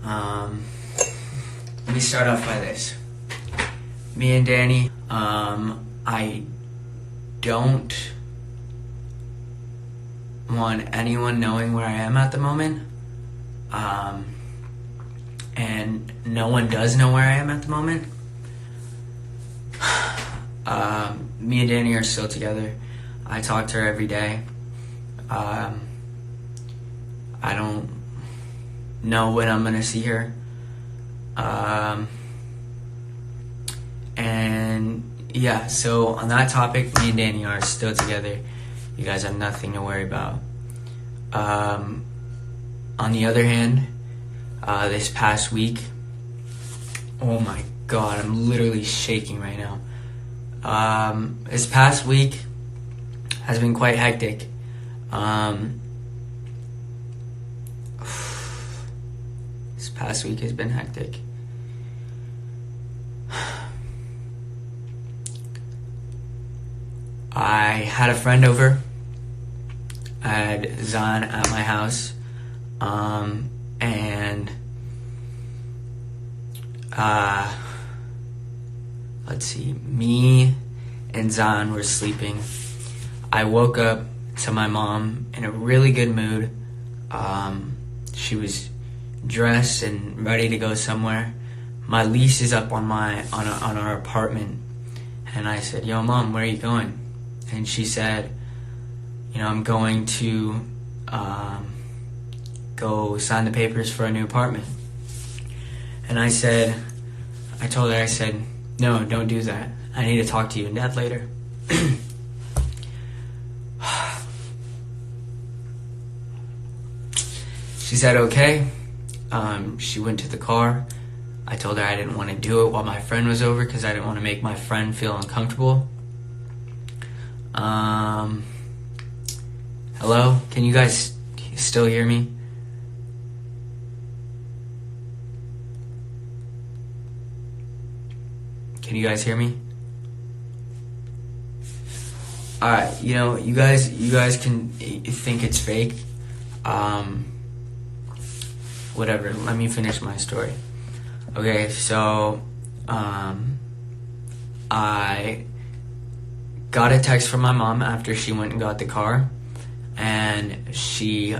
Let me start off by this. Me and Danny, I don't want anyone knowing where I am at the moment. And no one does know where I am at the moment. Me and Danny are still together. I talk to her every day. I don't know when I'm gonna see her. And yeah, so on that topic, me and Danny are still together. You guys have nothing to worry about. On the other hand, this past week, oh my god, I'm literally shaking right now. This past week has been quite hectic. This past week has been hectic. I had a friend over. I had Zan at my house. And let's see, me and Zan were sleeping. I woke up to my mom in a really good mood. She was dressed and ready to go somewhere. My lease is up on our apartment, and I said, "Yo, Mom, where are you going?" And she said, "I'm going to go sign the papers for a new apartment." And I told her, "No, don't do that. I need to talk to you and Dad later." She said, "Okay." She went to the car. I told her I didn't want to do it while my friend was over because I didn't want to make my friend feel uncomfortable. Hello? Can you guys still hear me? Can you guys hear me? Alright, you guys can think it's fake. Whatever, let me finish my story. Okay, so I got a text from my mom after she went and got the car, and she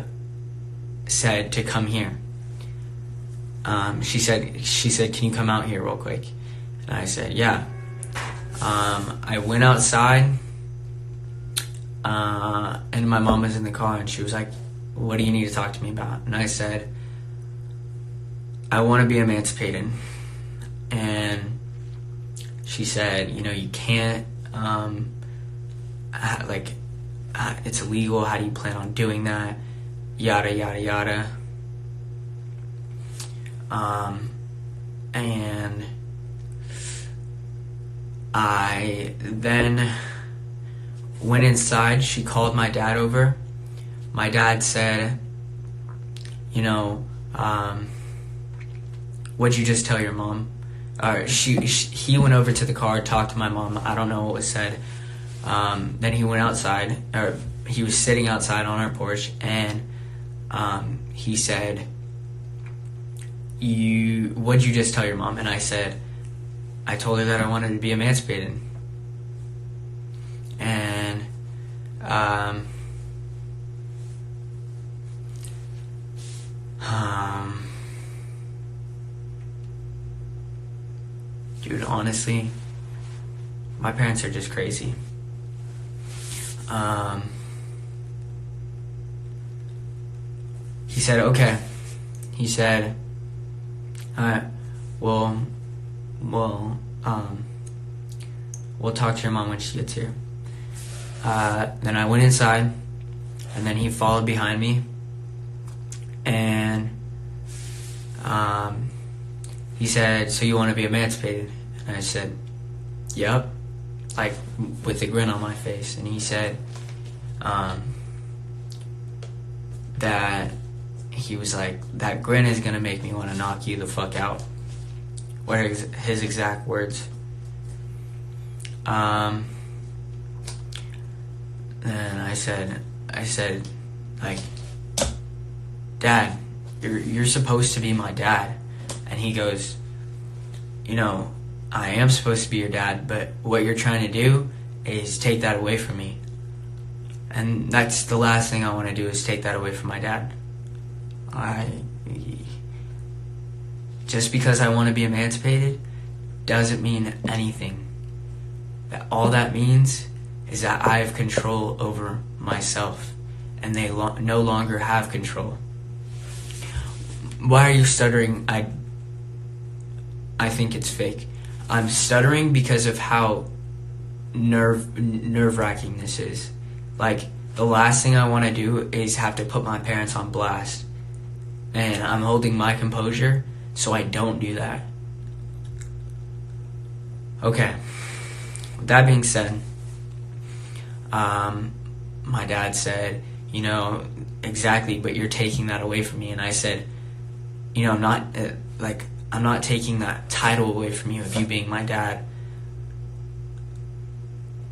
said to come here. She said, "Can you come out here real quick?" And I said, "Yeah." I went outside, and my mom was in the car, and she was like, "What do you need to talk to me about?" And I said, "I want to be emancipated." And she said, "You can't, it's illegal. How do you plan on doing that? Yada, yada, yada." And I then went inside. She called my dad over. My dad said, "What'd you just tell your mom?" He went over to the car, talked to my mom. I don't know what was said. Then he went outside, or he was sitting outside on our porch, and he said, "What'd you just tell your mom?" And I said, "I told her that I wanted to be emancipated." And dude, honestly, my parents are just crazy. He said, "Okay." He said, "Alright, we'll talk to your mom when she gets here." Then I went inside, and then he followed behind me, and he said, "So you want to be emancipated?" And I said, "Yep," like with a grin on my face. And he said that he was like, "That grin is gonna make me want to knock you the fuck out." What are his exact words? And I said, like, "Dad, you're supposed to be my dad. And he goes, you know, I am supposed to be your dad, but what you're trying to do is take that away from me. And that's the last thing I want to do, is take that away from my dad. Just because I want to be emancipated doesn't mean anything. All that means is that I have control over myself, and they no longer have control. Why are you stuttering? I think it's fake. I'm stuttering because of how nerve-wracking this is. Like, the last thing I want to do is have to put my parents on blast. And I'm holding my composure so I don't do that. Okay. With that being said, my dad said, you know, exactly, but you're taking that away from me. And I said, you know, I'm not taking that title away from you of you being my dad.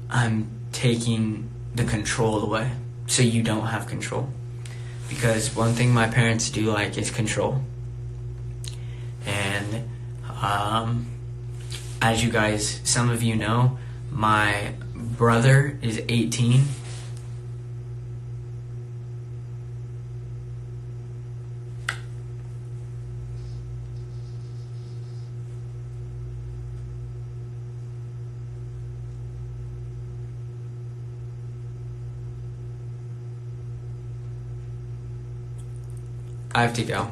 I'm taking the control away so you don't have control. Because one thing my parents do like is control. And as you guys, some of you know, my brother is 18. I have to go.